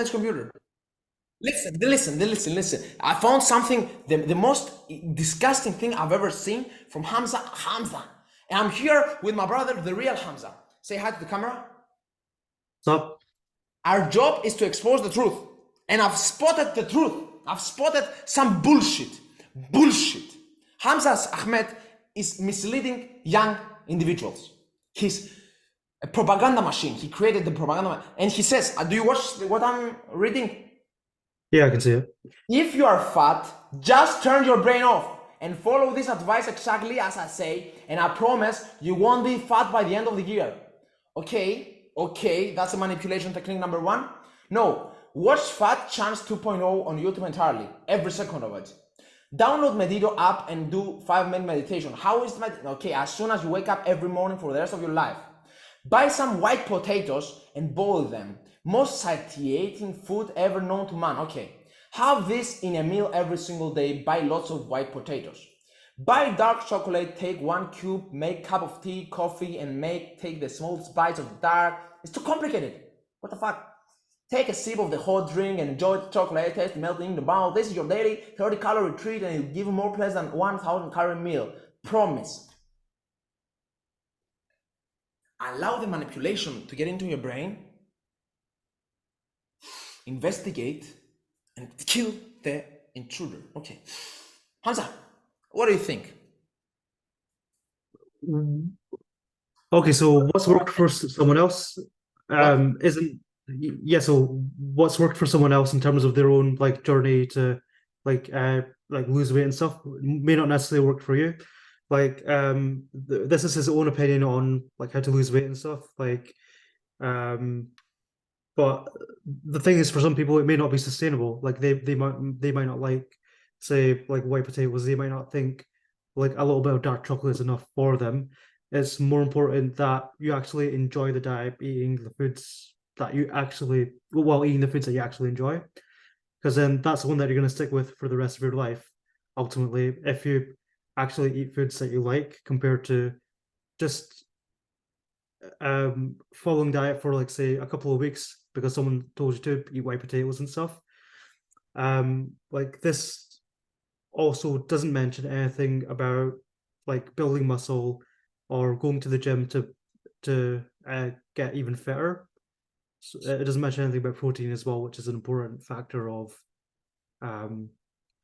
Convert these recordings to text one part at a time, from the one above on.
His computer. Listen. I found something, the most disgusting thing I've ever seen from Hamza. And I'm here with my brother, the real Hamza. Say hi to the camera. So, Our job is to expose the truth. And I've spotted the truth. I've spotted some bullshit. Hamza Ahmed is misleading young individuals. He's a propaganda machine. He created the propaganda. And he says, do you watch what I'm reading? yeah, I can see it. If you are fat, just turn your brain off and follow this advice exactly as I say, and I promise you won't be fat by the end of the year. Okay, that's a manipulation technique number one. No, watch Fat Chance 2.0 on YouTube entirely, every second of it. Download Medito app and do 5-minute meditation. How is meditation? Okay, as soon as you wake up every morning for the rest of your life. Buy some white potatoes and boil them. Most satiating food ever known to man. Okay, have this in a meal every single day. Buy lots of white potatoes. Buy dark chocolate, take 1 cube, make cup of tea, coffee, and take the smallest bites of the dark. It's too complicated. What the fuck? Take a sip of the hot drink and enjoy the chocolate taste melting in the mouth. This is your daily 30-calorie treat, and it'll give you more pleasure than 1,000-calorie meal. Promise. Allow the manipulation to get into your brain. Investigate and kill the intruder. Okay. Hamza, what do you think? Okay, so what's worked for someone else What? isn't so what's worked for someone else in terms of their own like journey to like lose weight and stuff may not necessarily work for you. Like this is his own opinion on like how to lose weight and stuff. Like but the thing is, for some people it may not be sustainable. Like they might not like, say, like white potatoes. They might not think like a little bit of dark chocolate is enough for them. It's more important that you actually enjoy the diet, eating the foods that you actually, well, eating the foods that you actually enjoy, because then that's the one that you're going to stick with for the rest of your life. Ultimately, if you actually eat foods that you like, compared to just following diet for like, say, a couple of weeks because someone told you to eat white potatoes and stuff. Like this also doesn't mention anything about like building muscle or going to the gym to get even fitter. So it doesn't mention anything about protein as well, which is an important factor of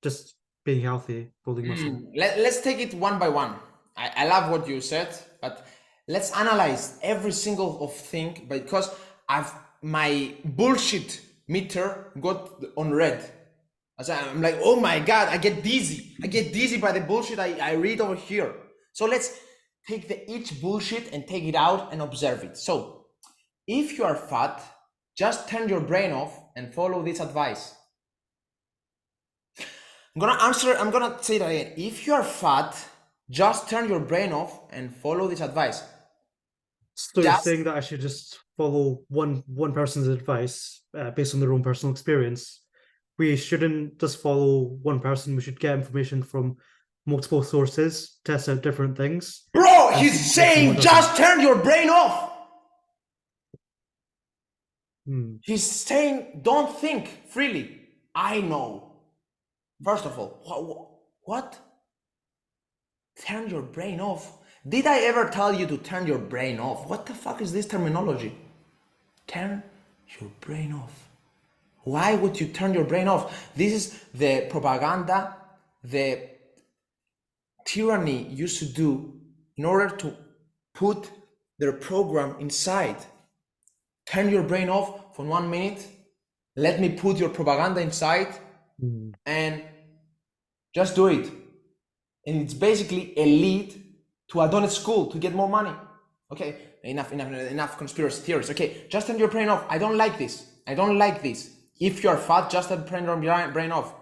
just being healthy, building muscle. Let's take it one by one. I love what you said, but let's analyze every single of thing, because my bullshit meter got on red. I'm like, oh my God, I get dizzy by the bullshit I read over here. So let's take each bullshit and take it out and observe it. So if you are fat, just turn your brain off and follow this advice. I'm gonna say that again. If you are fat, just turn your brain off and follow this advice. So you're saying that I should just follow one person's advice based on their own personal experience? We shouldn't just follow one person. We should get information from multiple sources, test out different things. Bro, he's saying just turn your brain off. He's saying don't think freely. I know. First of all, what? Turn your brain off? Did I ever tell you to turn your brain off? What the fuck is this terminology? Turn your brain off. Why would you turn your brain off? This is the propaganda, the tyranny used to do in order to put their program inside. Turn your brain off for 1 minute. Let me put your propaganda inside and just do it. And it's basically a lead to a donut school to get more money. Okay, enough conspiracy theories. Okay, just turn your brain off. I don't like this. If you're fat, just turn your brain off.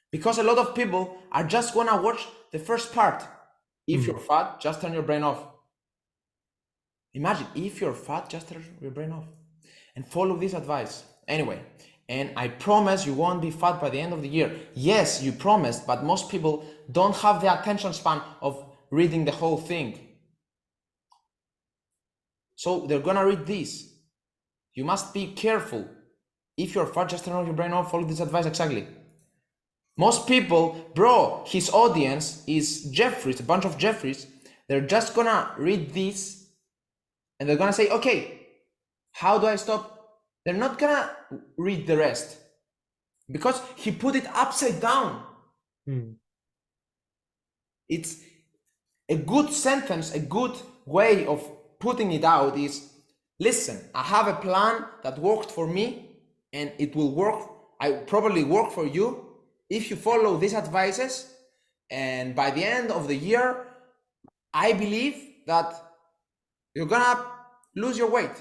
Because a lot of people are just gonna watch the first part. If you're fat, just turn your brain off. Imagine, if you're fat, just turn your brain off. And follow this advice. Anyway, and I promise you won't be fat by the end of the year. Yes, you promised, but most people don't have the attention span of reading the whole thing. So they're gonna read this. You must be careful. If you're fat, just turn on your brain off, follow this advice exactly. Most people, bro, his audience is Jeffries, a bunch of Jeffries. They're just gonna read this and they're gonna say, okay, how do I stop? They're not gonna read the rest because he put it upside down. It's a good sentence, a good way of putting it out is, listen, I have a plan that worked for me and it will work. I probably work for you if you follow these advices, and by the end of the year, I believe that you're gonna lose your weight.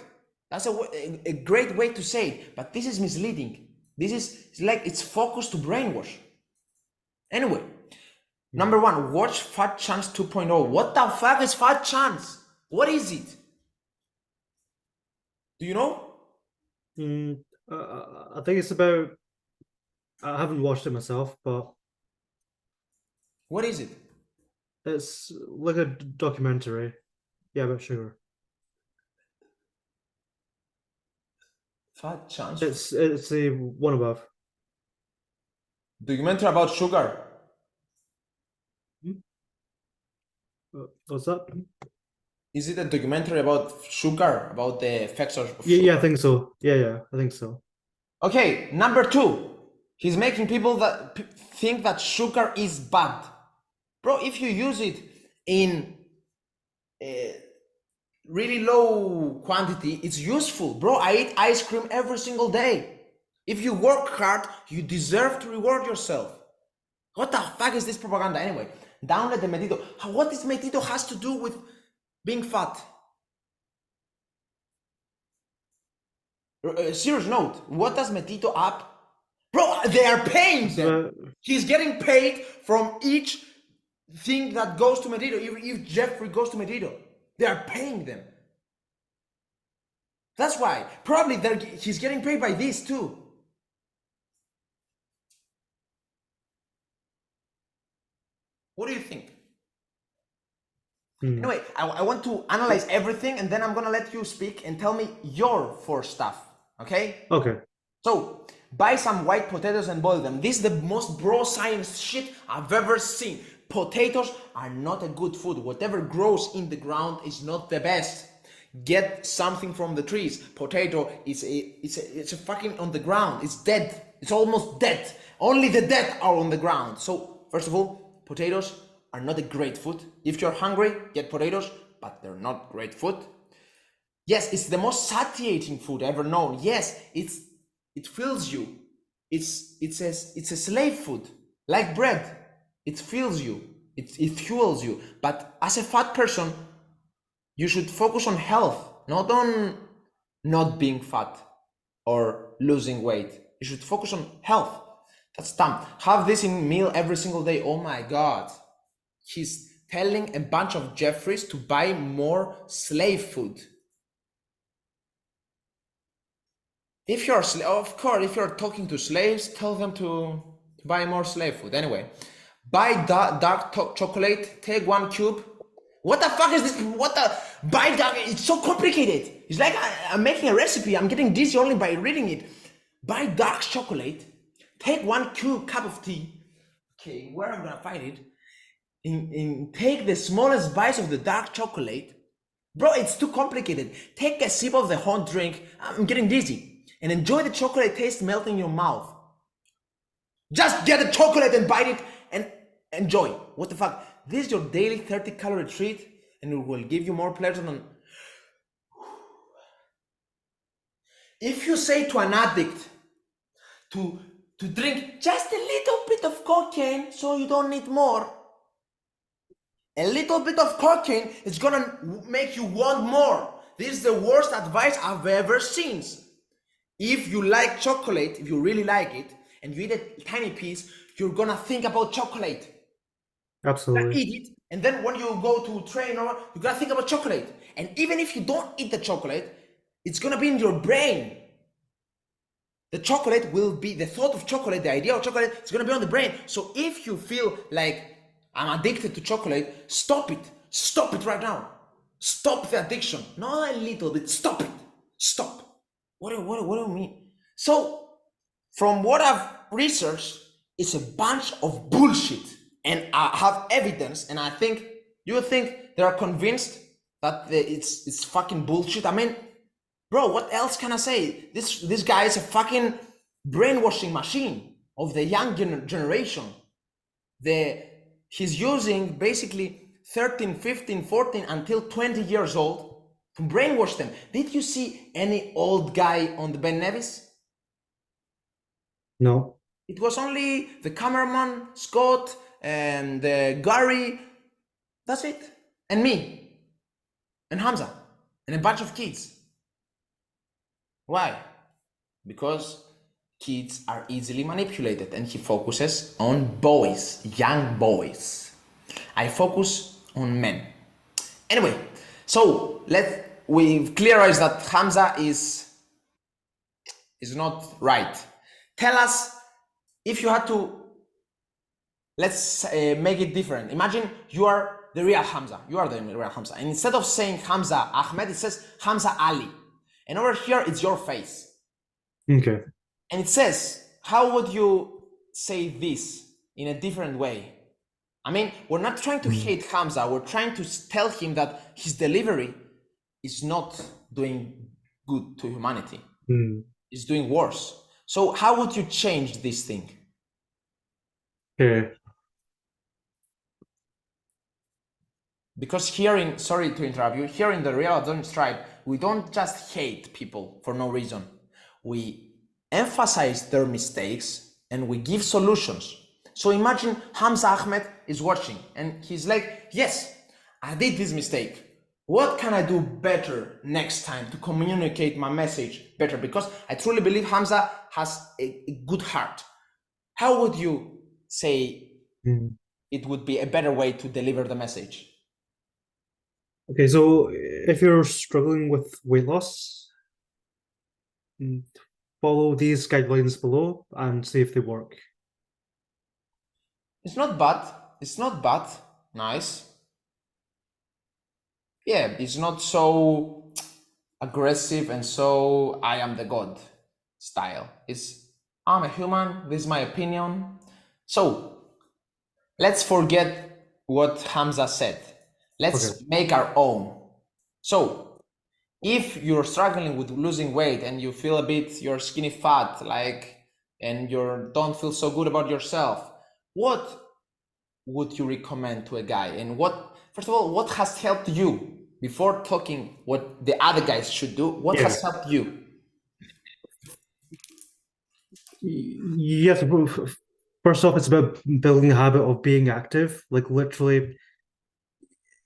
That's a great way to say it, but this is misleading. This is like it's focused to brainwash. Anyway, number one, watch Fat Chance 2.0. What the fuck is Fat Chance? What is it? Do you know? I think it's about. I haven't watched it myself, but What is it? it's like a documentary. Yeah, about sugar. Fat Chance. It's the one above. Documentary about sugar. What's that? Is it a documentary about sugar, about the effects of Yeah, sugar? yeah, I think so. Yeah, I think so. Okay, number two, he's making people that think that sugar is bad. Bro, if you use it in really low quantity, it's useful. Bro, I eat ice cream every single day. If you work hard, you deserve to reward yourself. What the fuck is this propaganda anyway? Download the Medito. What does Medito has to do with being fat? Serious note, what does Medito app? Bro, they are paying them. He's getting paid from each thing that goes to Medito. If Jeffrey goes to Medito, they are paying them. That's why. Probably he's getting paid by this too. What do you think? Anyway, I want to analyze everything and then I'm gonna let you speak and tell me your four stuff. Okay? Okay. So, buy some white potatoes and boil them. This is the most bro science shit I've ever seen. Potatoes are not a good food. Whatever grows in the ground is not the best. Get something from the trees. Potato is it's a fucking on the ground. It's dead. It's almost dead. Only the dead are on the ground. So, first of all, potatoes are not a great food. If you're hungry, get potatoes, but they're not great food. Yes, it's the most satiating food ever known. Yes, it fills you. It's a slave food, like bread. It fills you. It fuels you. But as a fat person, you should focus on health, not on not being fat or losing weight. You should focus on health. That's dumb. Have this in meal every single day. Oh my God. He's telling a bunch of Jeffries to buy more slave food. If you're, of course, if you're talking to slaves, tell them to buy more slave food. Anyway, buy dark chocolate, take 1 cube. What the fuck is this? Buy dark, it's so complicated. It's like I'm making a recipe. I'm getting dizzy only by reading it. Buy dark chocolate, take 1 cup of tea. Okay, where am I gonna find it? Take the smallest bites of the dark chocolate. Bro, it's too complicated. Take a sip of the hot drink. I'm getting dizzy. And enjoy the chocolate taste melting in your mouth. Just get the chocolate and bite it and enjoy. What the fuck? This is your daily 30-calorie treat and it will give you more pleasure than... If you say to an addict to drink just a little bit of cocaine so you don't need more, a little bit of cocaine is gonna make you want more. This is the worst advice I've ever seen. If you like chocolate, if you really like it, and you eat a tiny piece, you're gonna think about chocolate. Absolutely. Eat it, and then when you go to train, you're gonna think about chocolate. And even if you don't eat the chocolate, it's gonna be in your brain. The chocolate will be, the thought of chocolate, the idea of chocolate, is gonna be on the brain. So if you feel like I'm addicted to chocolate, stop it. Stop it right now. Stop the addiction. Not a little bit, stop it. Stop. What do you mean? So from what I've researched, it's a bunch of bullshit. And I have evidence, and I think you think they are convinced that it's fucking bullshit. I mean, bro, what else can I say? This guy is a fucking brainwashing machine of the young generation. He's using basically 13, 15, 14 until 20 years old to brainwash them. Did you see any old guy on the Ben Nevis? No. It was only the cameraman, Scott, and Gary. That's it. And me. And Hamza. And a bunch of kids. Why? Because kids are easily manipulated, and he focuses on boys, young boys. I focus on men. Anyway, so we've clearized that Hamza is not right. Tell us, if you had to, let's make it different. Imagine you are the real Hamza. You are the real Hamza. And instead of saying Hamza Ahmed, it says Hamza Ali. And over here, it's your face. Okay. And it says, how would you say this in a different way? I mean, we're not trying to hate Hamza. We're trying to tell him that his delivery is not doing good to humanity. It's doing worse. So how would you change this thing? Okay. Because sorry to interrupt you, here in the Real Adon's Tribe, we don't just hate people for no reason. We emphasize their mistakes and we give solutions. So imagine Hamza Ahmed is watching and he's like, yes, I did this mistake. What can I do better next time to communicate my message better? Because I truly believe Hamza has a good heart. How would you say it would be a better way to deliver the message? Okay, so if you're struggling with weight loss, follow these guidelines below and see if they work. It's not bad. It's not bad. Nice. Yeah, it's not so aggressive and so I am the god style. It's I'm a human, this is my opinion. So let's forget what Hamza said. Let's make our own. So if you're struggling with losing weight and you feel a bit you're skinny fat, and you don't feel so good about yourself, what would you recommend to a guy? And first of all, what has helped you? Before talking what the other guys should do, what has helped you? Yes, first off, it's about building a habit of being active. Like literally,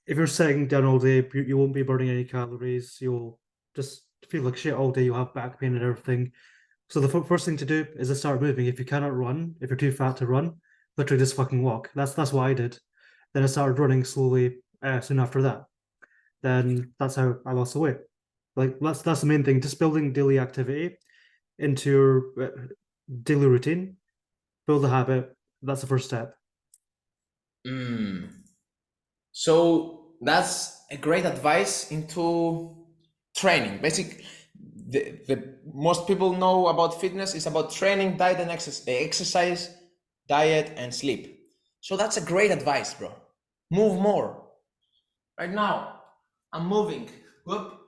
if you're sitting down all day, you won't be burning any calories. You'll just feel like shit all day. You'll have back pain and everything. So the first thing to do is to start moving. If you cannot run, if you're too fat to run, literally just fucking walk. That's what I did. Then I started running slowly soon after that. Then that's how I lost the weight. Like that's the main thing. Just building daily activity into your daily routine. Build a habit. That's the first step. So that's a great advice into training. Basically, the most people know about fitness is about training, diet, and exercise, diet, and sleep. So that's a great advice, bro. Move more. Right now, I'm moving. Whoop.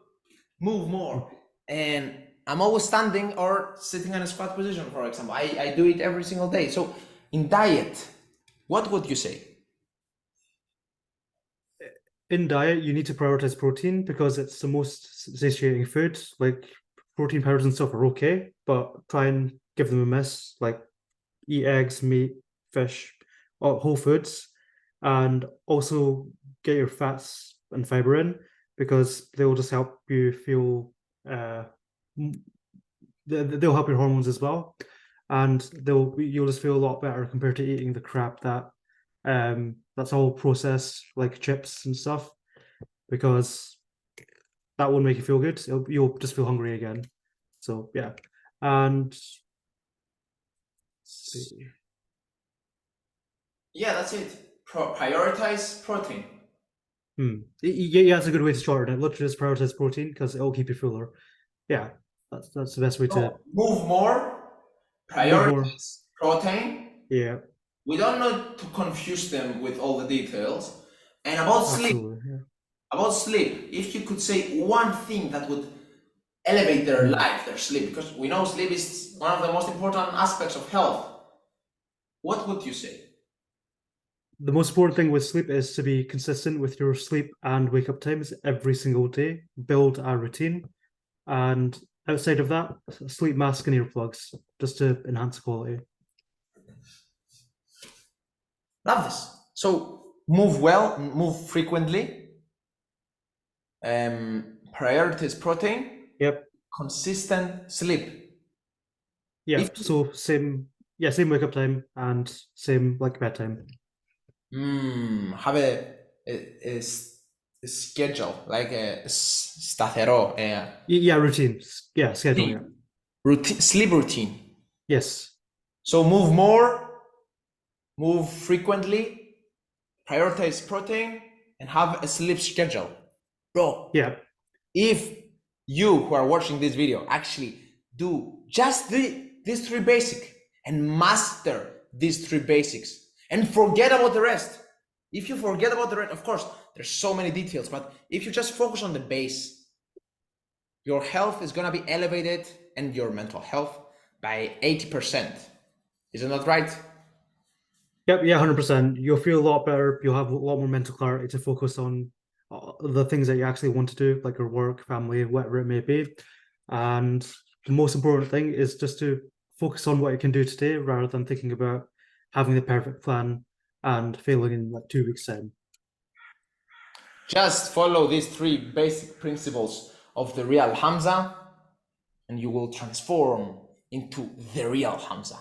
Move more. And I'm always standing or sitting in a squat position, for example. I do it every single day. So in diet, what would you say? In diet, you need to prioritize protein because it's the most satiating food. Like protein powders and stuff are okay, but try and give them a miss. Like eat eggs, meat, fish, whole foods, and also get your fats and fiber in because they will just help you feel. They'll help your hormones as well, and you'll just feel a lot better compared to eating the crap that's all processed like chips and stuff, because that won't make you feel good. You'll just feel hungry again. So yeah, and yeah, that's it. Prioritize protein. Yeah, that's a good way to shorten it. Literally just prioritize protein because it'll keep you fuller. Yeah, that's the best way to move more. more. Prioritize protein. Yeah, We don't need to confuse them with all the details. And about sleep, absolutely. Yeah. if you could say one thing that would elevate their Hmm. life, their sleep, because we know sleep is one of the most important aspects of health, what would you say? The most important thing with sleep is to be consistent with your sleep and wake up times every single day. Build a routine, and outside of that, sleep mask and earplugs just to enhance quality. Love this. So move well, move frequently, prioritize protein, Yep. consistent sleep. Yeah. If So same. Yeah, same wake up time and same like bedtime. have a schedule, like σταθερό, Yeah, routine. Yeah, schedule. sleep Yeah. routine, sleep routine. Yes. So move more, move frequently, prioritize protein, and have a sleep schedule. Bro, Yeah. if you who are watching this video actually do just these three basic and master these three basics and forget about the rest. If you forget about the rest, of course, there's so many details, but if you just focus on the base, your health is gonna be elevated and your mental health by 80%. Is it not right? Yep. Yeah. 100%. You'll feel a lot better. You'll have a lot more mental clarity to focus on the things that you actually want to do, like your work, family, whatever it may be. And the most important thing is just to focus on what you can do today rather than thinking about having the perfect plan and failing in like 2 weeks' time. Just follow these three basic principles of the real Hamza and you will transform into the real Hamza.